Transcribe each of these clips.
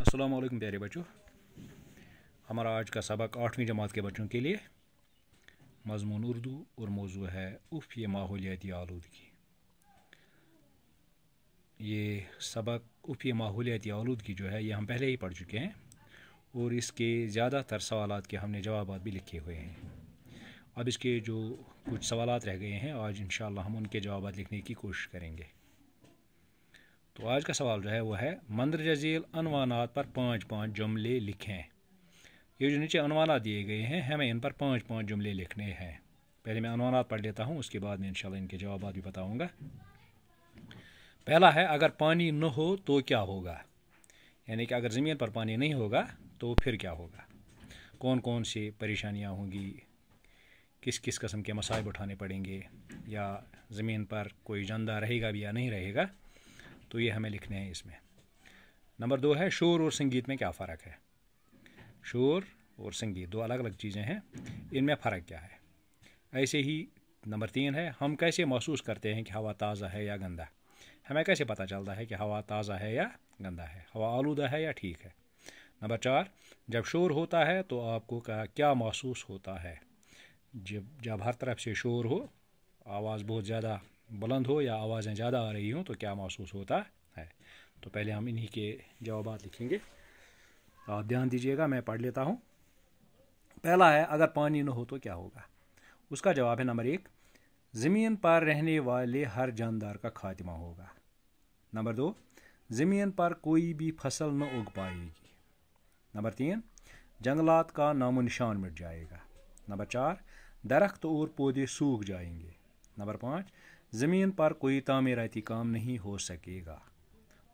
अस्सलाम वालेकुम प्यारे बच्चों। हमारा आज का सबक 8वीं जमात के बच्चों के लिए मज़मून उर्दू और मौजू है उफ़ ये माहौलियाती आलूदगी। ये सबक उफ़ ये माहौलियाती आलूदगी जो है ये हम पहले ही पढ़ चुके हैं और इसके ज़्यादातर सवालात के हमने जवाबात भी लिखे हुए हैं। अब इसके जो कुछ सवालात रह गए हैं आज इंशाअल्लाह हम उनके जवाबात लिखने की कोशिश करेंगे। तो आज का सवाल जो है वो है मंदरजा झील अनवानात पर 5-5 जुमले लिखें। ये जो नीचे अनवानात दिए गए हैं हमें इन पर 5-5 जुमले लिखने हैं। पहले मैं अनवानात पढ़ लेता हूँ, उसके बाद में इंशाल्लाह इनके जवाब भी बताऊँगा। पहला है अगर पानी न हो तो क्या होगा, यानी कि अगर ज़मीन पर पानी नहीं होगा तो फिर क्या होगा, कौन कौन सी परेशानियाँ होंगी, किस किस किस्म के मसाइब उठाने पड़ेंगे, या ज़मीन पर कोई जिंदा रहेगा भी या नहीं रहेगा, तो ये हमें लिखने हैं इसमें। नंबर 2 है शोर और संगीत में क्या फ़र्क है। शोर और संगीत दो अलग अलग चीज़ें हैं, इनमें फ़र्क क्या है। ऐसे ही नंबर 3 है हम कैसे महसूस करते हैं कि हवा ताज़ा है या गंदा। हमें कैसे पता चलता है कि हवा ताज़ा है या गंदा है, हवा आलूदा है या ठीक है। नंबर 4 जब शोर होता है तो आपको क्या महसूस होता है। जब हर तरफ से शोर हो, आवाज़ बहुत ज़्यादा बुलंद हो या आवाज़ें ज़्यादा आ रही हों तो क्या महसूस होता है। तो पहले हम इन्हीं के जवाबात लिखेंगे, आप ध्यान दीजिएगा। मैं पढ़ लेता हूँ। पहला है अगर पानी न हो तो क्या होगा। उसका जवाब है नंबर 1 ज़मीन पर रहने वाले हर जानदार का खात्मा होगा। नंबर 2 ज़मीन पर कोई भी फसल न उग पाएगी। नंबर 3 जंगलात का नामो निशान मिट जाएगा। नंबर 4 दरख्त और पौधे सूख जाएंगे। नंबर 5 ज़मीन पर कोई तामीराती काम नहीं हो सकेगा।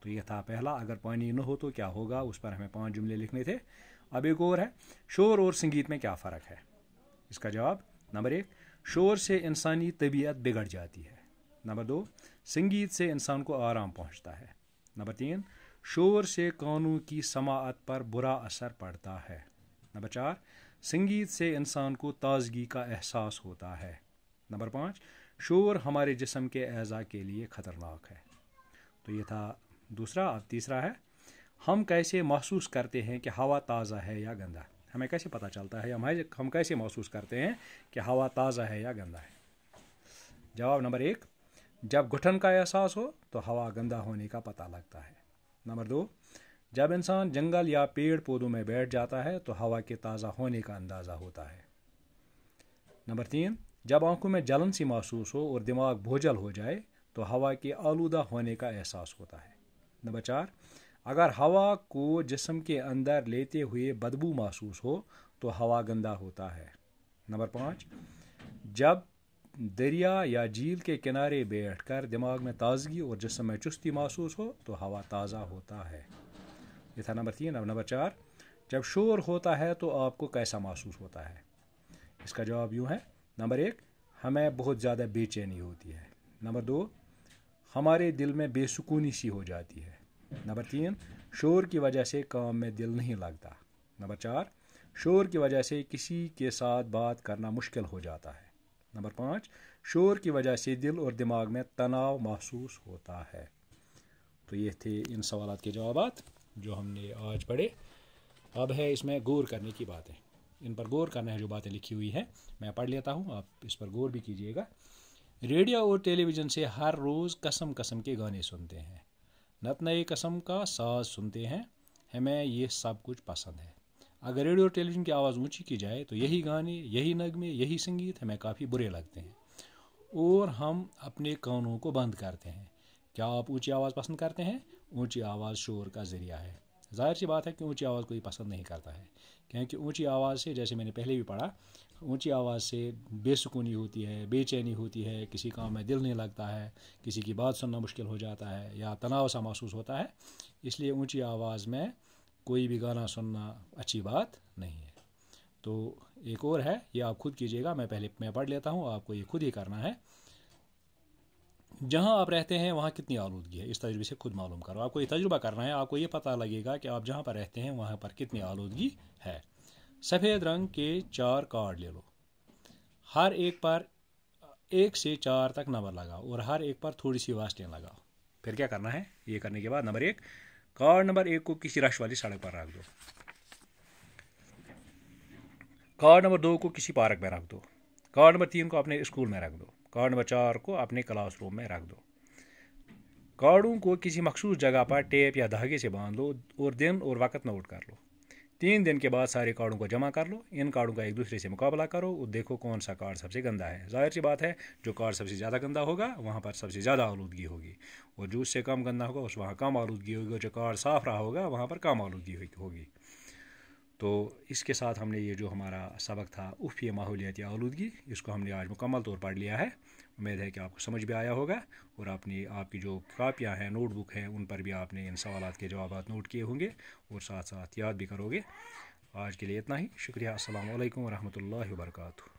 तो ये था पहला अगर पानी न हो तो क्या होगा, उस पर हमें 5 जुमले लिखने थे। अब एक और है शोर और संगीत में क्या फ़र्क है। इसका जवाब नंबर 1 शोर से इंसानी तबीयत बिगड़ जाती है। नंबर 2 संगीत से इंसान को आराम पहुंचता है। नंबर 3 शोर से कानों की समाअत पर बुरा असर पड़ता है। नंबर 4 संगीत से इंसान को ताजगी का एहसास होता है। नंबर 5 शोर हमारे जिस्म के अज़ा के लिए ख़तरनाक है। तो ये था दूसरा। अब तीसरा है हम कैसे महसूस करते हैं कि हवा ताज़ा है या गंदा। हमें कैसे पता चलता है, हम कैसे महसूस करते हैं कि हवा ताज़ा है या गंदा है। जवाब नंबर 1 जब घुटन का एहसास हो तो हवा गंदा होने का पता लगता है। नंबर 2 जब इंसान जंगल या पेड़ पौधों में बैठ जाता है तो हवा के ताज़ा होने का अंदाज़ा होता है। नंबर 3 जब आंखों में जलन सी महसूस हो और दिमाग बोझल हो जाए तो हवा के आलूदा होने का एहसास होता है। नंबर 4 अगर हवा को जिस्म के अंदर लेते हुए बदबू महसूस हो तो हवा गंदा होता है। नंबर 5 जब दरिया या झील के किनारे बैठकर दिमाग में ताजगी और जिस्म में चुस्ती महसूस हो तो हवा ताज़ा होता है। ये था नंबर 3। अब नंबर 4 जब शोर होता है तो आपको कैसा महसूस होता है। इसका जवाब यूँ है नंबर 1 हमें बहुत ज़्यादा बेचैनी होती है। नंबर 2 हमारे दिल में बेसुकूनी सी हो जाती है। नंबर 3 शोर की वजह से काम में दिल नहीं लगता। नंबर 4 शोर की वजह से किसी के साथ बात करना मुश्किल हो जाता है। नंबर 5 शोर की वजह से दिल और दिमाग में तनाव महसूस होता है। तो ये थे इन सवालात के जवाबात जो हमने आज पढ़े। अब है इसमें गौर करने की बातें, इन पर गौर करना है जो बातें लिखी हुई हैं। मैं पढ़ लेता हूँ, आप इस पर गौर भी कीजिएगा। रेडियो और टेलीविज़न से हर रोज़ कस्म कस्म के गाने सुनते हैं, नत नए कस्म का साज सुनते हैं, हमें ये सब कुछ पसंद है। अगर रेडियो और टेलीविज़न की आवाज़ ऊंची की जाए तो यही गाने, यही नगमे, यही संगीत हमें काफ़ी बुरे लगते हैं और हम अपने कानों को बंद करते हैं। क्या आप ऊंची आवाज़ पसंद करते हैं? ऊंची आवाज़ शोर का ज़रिया है। ज़ाहिर सी बात है कि ऊंची आवाज़ कोई पसंद नहीं करता है, क्योंकि ऊंची आवाज़ से, जैसे मैंने पहले भी पढ़ा, ऊंची आवाज़ से बेसुकूनी होती है, बेचैनी होती है, किसी काम में दिल नहीं लगता है, किसी की बात सुनना मुश्किल हो जाता है या तनाव सा महसूस होता है। इसलिए ऊंची आवाज़ में कोई भी गाना सुनना अच्छी बात नहीं है। तो एक और है, ये आप खुद कीजिएगा। मैं पढ़ लेता हूँ, आपको ये खुद ही करना है। जहाँ आप रहते हैं वहाँ कितनी आलूदगी है, इस तजुर्बे से खुद मालूम करो। आपको ये तजुर्बा करना है, आपको ये पता लगेगा कि आप जहाँ पर रहते हैं वहाँ पर कितनी आलूदगी है। सफ़ेद रंग के 4 कार्ड ले लो, हर एक पर 1 से 4 तक नंबर लगाओ और हर एक पर थोड़ी सी वास्टें लगाओ। फिर क्या करना है, ये करने के बाद नंबर 1 कार्ड नंबर 1 को किसी रश वाली सड़क पर रख दो। कार्ड नंबर 2 को किसी पार्क में रख दो। कार्ड नंबर 3 को अपने स्कूल में रख दो। कार्ड नंबर 4 को अपने क्लासरूम में रख दो। कार्डों को किसी मखसूस जगह पर टेप या धागे से बांध लो और दिन और वक्त नोट कर लो। 3 दिन के बाद सारे कार्डों को जमा कर लो। इन कार्डों का एक दूसरे से मुकाबला करो और देखो कौन सा कार्ड सबसे गंदा है। जाहिर सी बात है, जो कार्ड सबसे ज़्यादा गंदा होगा वहाँ पर सबसे ज़्यादा आलूदगी होगी, और जो उससे कम गंदा होगा उस वहाँ कम आलूदगी होगी, और जो कार्ड साफ़ रहा होगा वहाँ पर कम आलूदगी होगी। तो इसके साथ हमने ये जो हमारा सबक था उफ़ ये माहौलियाती आलूदगी, इसको हमने आज मुकम्मल तौर पर लिया है। उम्मीद है कि आपको समझ भी आया होगा, और आपकी जो कापियाँ हैं, नोटबुक हैं, उन पर भी आपने इन सवालात के जवाब नोट किए होंगे और साथ साथ याद भी करोगे। आज के लिए इतना ही, शुक्रिया। अस्सलाम वालेकुम व रहमतुल्लाहि व बरकातुहू।